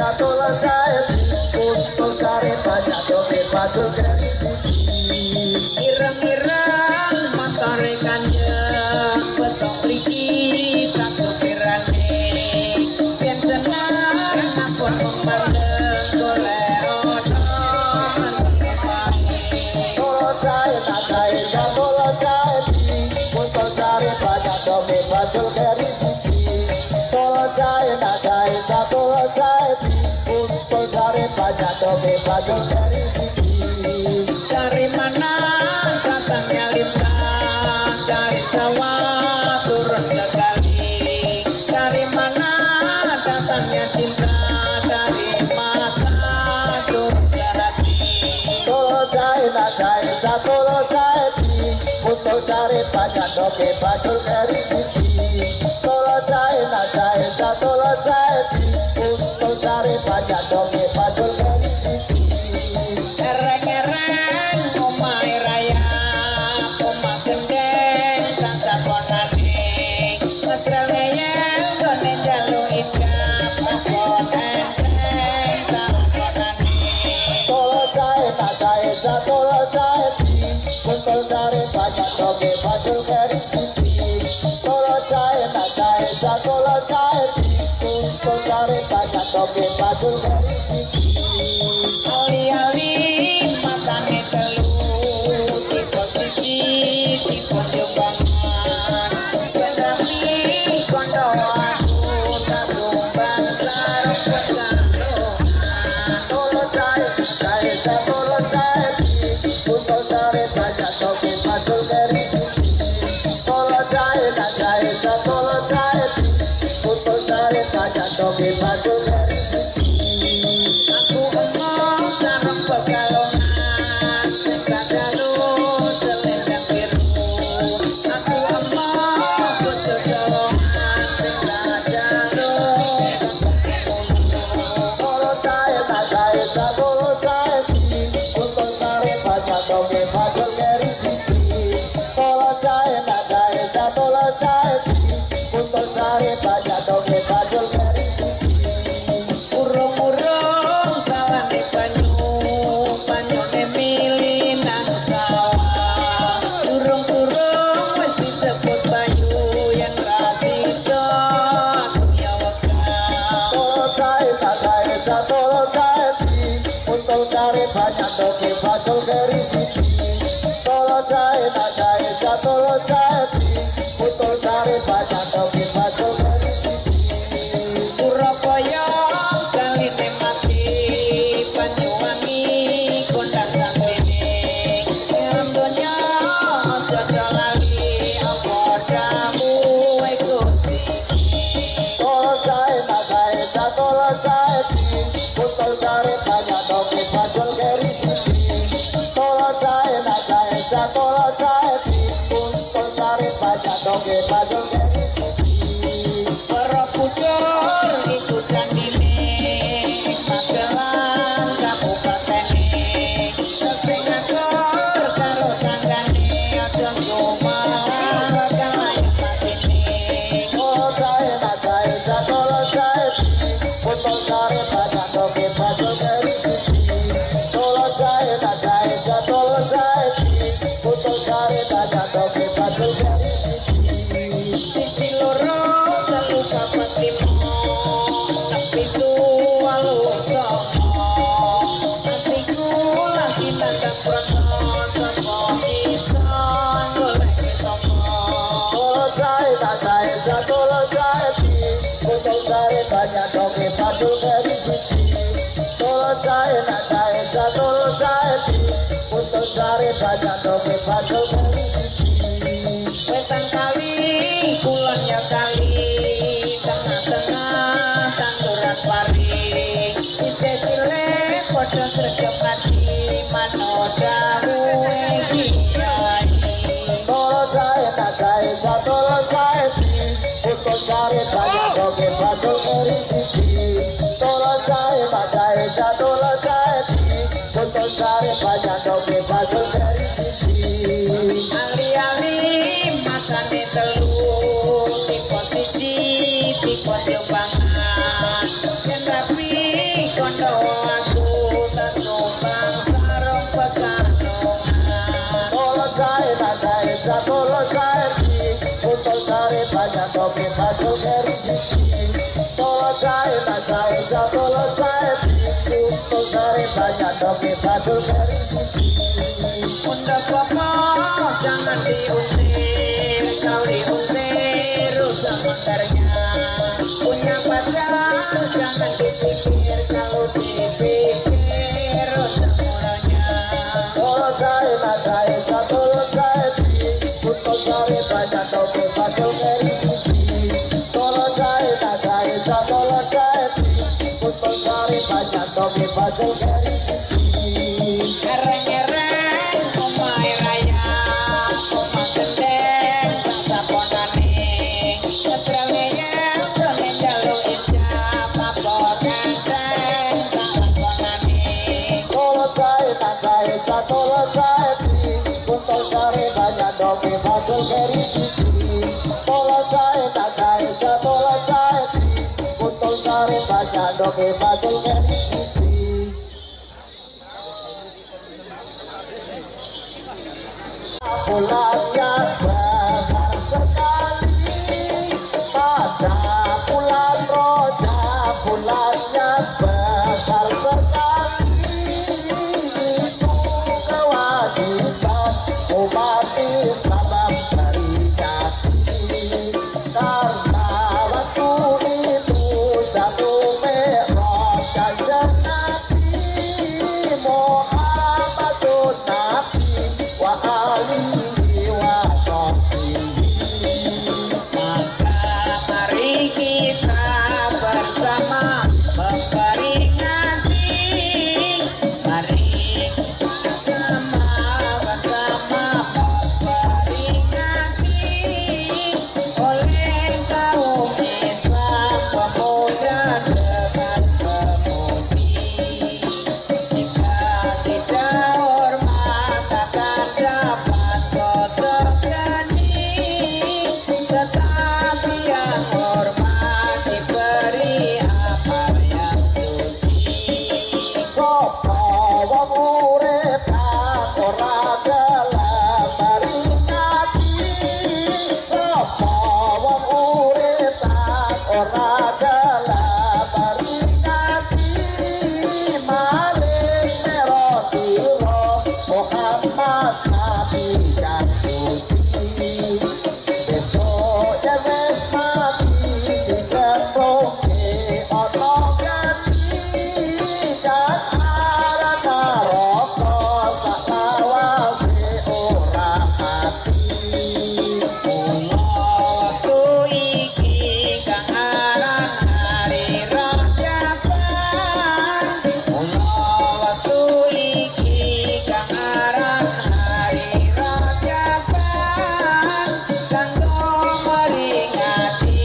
jatuh cair untuk cari banyak dobe baju dari sini ireng-ireng motor ikannya betok peliki tak supirane yang senang napon memandang golek tolong cair tak cair jatuh cair untuk cari banyak dobe baju dari sini tolong cair tak cair jatuh cair untuk cari banyak dobe baju dari sini dari mana datangnya lintang dari sawah turun ke kali dari mana datangnya cinta dari mata turun ke hati tolong cair tak cair jatuh cair untuk cari banyak dobe baju dari sini tolong cair tak cair jatuh cair untuk cari banyak dobe baju dari sini ereng-ereng omahe raya omah gendeng tak sakonane ngetrele yen gone jaluk ijab pakon enteng tak sakonane tolong cair tak cair jatuh cair untuk cari banyak dobe baju dari sini tolong cair tak cair jatuh cair untuk cari banyak dobe baju dari sini ali-ali matane telu tipe siji tipe jobangan kendami kondo aku tak sumbang sarung pegangan tolong cair cair jatuh cair untuk cari banyak dobe baju dari sini tolong cair tak cair jatuh cair untuk cari banyak dobe baju dari sini aku emong sarung pegalongan sing kadalu selendang biru aku emong bojo jolongan sing kadalu tolong cair tak cair jatuh cair untuk cari banyak dobe baju dari sini tolong cair tak cair jatuh cair untuk cari banyak dobe baju dari sini urung-urung kawane banyune mili nang sawah urung-urung wis disebut banyu yang rasida aku ya wegah tolong cair tak cair jatuh cair untuk cari banyak dobe baju dari sini tolong cair tak cair jatuh cair untuk cari banyak dobe baju dari sini Surabaya galine mati Banyuwangi kondang sangkene dalam donya aja lali apa damu Gusti tolong cair tak cair jatuh cair untuk cari banyak dobe baju dari sini tolong cair tak cair jatuh cair untuk cari banyak dobe baju dari sini para pucur iku candine Magelang kabupatene sing ngatur karo tanggane aja sumalah bakal matine tolong cair tak cair jatuh cair untuk cari banyak dobe baju dari sini tolong cair tak cair jatuh cair untuk cari banyak dobe baju dari sini siji loro telu papat limo enem pitu wolu songo atiku lagi nandang prono sapa bisa golek sapa tolong cair tak cair jatuh cair untuk cari banyak dobe baju dari sini tolong cair tak cair jatuh cair untuk cari banyak dobe baju dari sini wetan kali kulonnya kali tengah-tengah tanduran pari isih cilik padha sregep ati manodawe kiai tolong cair tak cair jatuh cair untuk cari banyak dobe baju dari sini tolong cair tak cair jatuh cair untuk cari banyak dobe baju dari sini ali-ali matane telu tipe siji tipe jobangan yen rapi cae jatuh cae putus sari banyak doke bajul keri siji Unda papa jangan diusir kau diusir rusak motornya punya pacar jangan dipikir kalau dipikir rusak motornya tolo cae jatuh cae putus sari banyak doke bajul keri siji tolo cae jatuh cae putus sari banyak doke bajul keri siji Nyereng-nyereng omai raya omah gendeng saponane ketrengeng kemen jaluk ijab apa gandeng saponane tolo cae jatuh cae putus sari banyak doke bajul keri siji tolo cae jatuh cae putus sari banyak doke bajul keri siji bulan yang besar sekali pada bulan Rajab bulan yang besar sekali itu kewajiban umat Islam berikan karena waktu itu jatuh Mi'raj kanjeng Nabi Muhammadun Nabi wa alihi wa sahbihi maka mari kita bersama memperingati mari bersama memperingati oleh kaum Islam pemuda dengan pemudi jika tidak hormat akan dapat terjadi tetapi yang hormat diberi amal yang suci sapa wong urip ora gelem peringati sapa wong urip ora gelem peringati maling merotiro Muhammad Nabi yang suci besok ya wis mati dijemplungke ana geni kan arah neraka saklawase ora mati waktu iki kang aran hari Rajaban waktu iki kang aran hari Rajaban kanggo meringati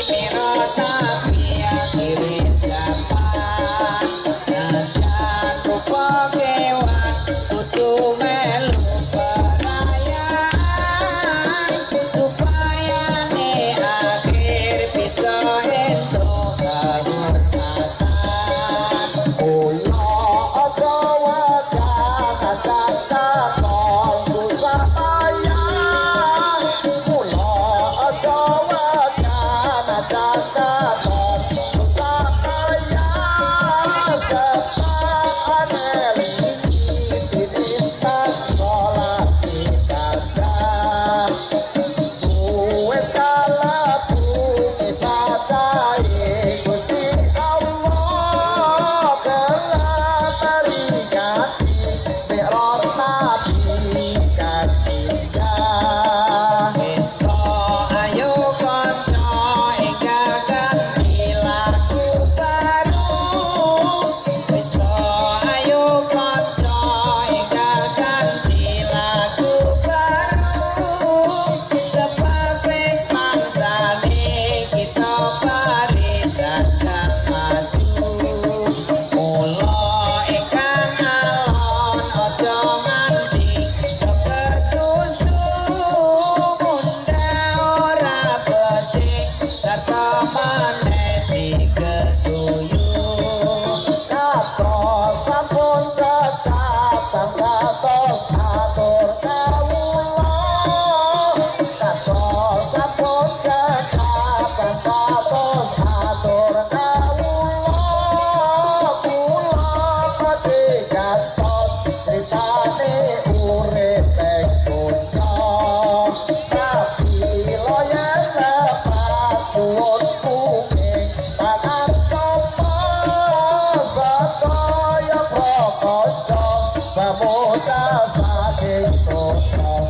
Mi'raj Nabi akhir zaman najan rupa kewan kudu melu perayaan supaya ne akhir bisa entuk kehormatan kula aja wadah ajak takon susah payah kula aja wadah ajak takon susah payah sebab aneli diminta sholat ibadah wes kalabu ibadahe Gusti Allah kelah peringati Mi'raj Nabi katiga Esto ayo kanca enggal ganti lagu baru Esto ayo kanca enggal ganti lagu baru sebab wis mangsane kita barisan kang maju mula engkang alon aja nganti kesusu munda ora becik sarta maneh digeduyung katos sampun cekap katos atur kawula katos sampun cekap katos atur kawula cocok pemuda saking cocok